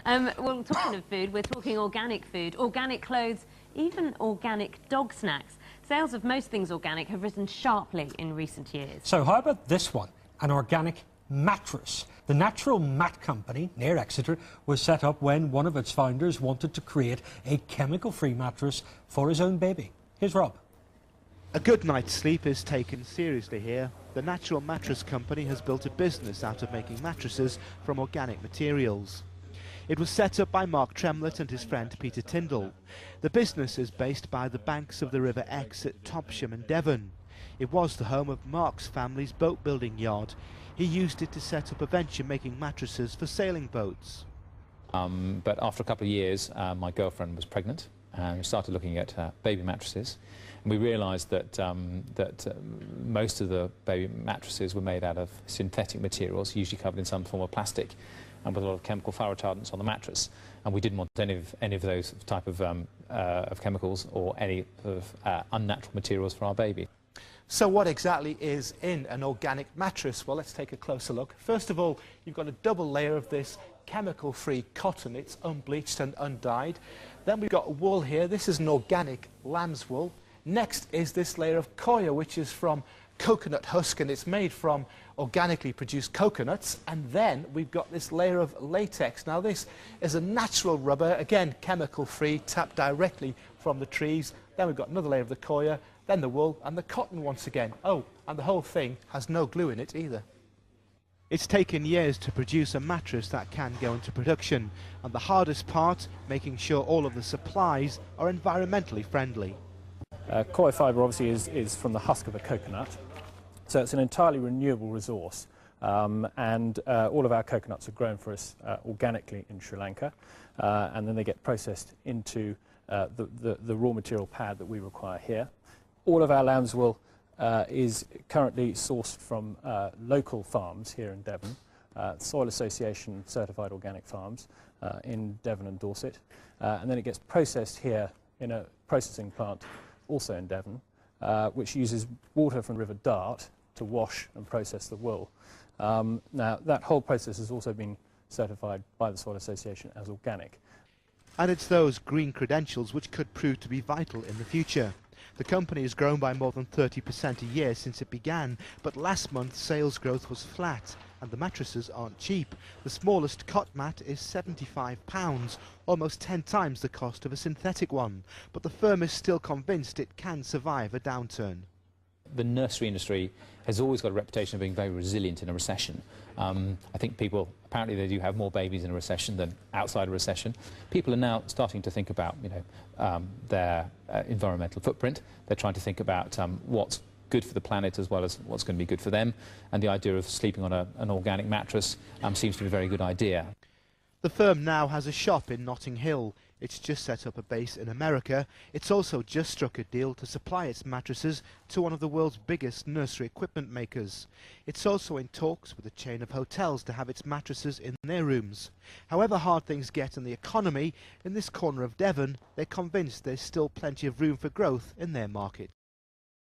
Well, talking of food, we're talking organic food, organic clothes, even organic dog snacks. Sales of most things organic have risen sharply in recent years. So how about this one, an organic mattress? The Naturalmat Company, near Exeter, was set up when one of its founders wanted to create a chemical-free mattress for his own baby. Here's Rob. A good night's sleep is taken seriously here. The Naturalmat Company has built a business out of making mattresses from organic materials. It was set up by Mark Tremlett and his friend Peter Tyndall. The business is based by the banks of the River Exe at Topsham in Devon. It was the home of Mark's family's boat building yard. He used it to set up a venture making mattresses for sailing boats. But after a couple of years, my girlfriend was pregnant and we started looking at baby mattresses. And we realised that, most of the baby mattresses were made out of synthetic materials, usually covered in some form of plastic, and with a lot of chemical fire retardants on the mattress. And we didn't want any of those type of chemicals or any of unnatural materials for our baby. So what exactly is in an organic mattress? Well, let's take a closer look. First of all, you've got a double layer of this chemical-free cotton. It's unbleached and undyed. Then we've got wool here. This is an organic lamb's wool. Next is this layer of coir, which is from coconut husk, and it's made from organically produced coconuts. And then we've got this layer of latex. Now this is a natural rubber, again chemical-free, tapped directly from the trees. Then we've got another layer of the coir, then the wool and the cotton once again. Oh, and the whole thing has no glue in it either. It's taken years to produce a mattress that can go into production, and the hardest part, making sure all of the supplies are environmentally friendly. Coir fibre obviously is from the husk of a coconut, so it's an entirely renewable resource, and all of our coconuts are grown for us organically in Sri Lanka, and then they get processed into the raw material pad that we require here. All of our lamb's wool is currently sourced from local farms here in Devon, Soil Association certified organic farms in Devon and Dorset, and then it gets processed here in a processing plant also in Devon, which uses water from River Dart to wash and process the wool. Now that whole process has also been certified by the Soil Association as organic. And it's those green credentials which could prove to be vital in the future. The company has grown by more than 30% a year since it began, but last month sales growth was flat, and the mattresses aren't cheap. The smallest cot mat is £75, almost 10 times the cost of a synthetic one, but the firm is still convinced it can survive a downturn. The nursery industry has always got a reputation of being very resilient in a recession. I think people, apparently they do have more babies in a recession than outside a recession. People are now starting to think about, their environmental footprint. They're trying to think about what's good for the planet as well as what's going to be good for them. And the idea of sleeping on an organic mattress seems to be a very good idea. The firm now has a shop in Notting Hill. It's just set up a base in America. It's also just struck a deal to supply its mattresses to one of the world's biggest nursery equipment makers. It's also in talks with a chain of hotels to have its mattresses in their rooms. However hard things get in the economy, in this corner of Devon, they're convinced there's still plenty of room for growth in their market.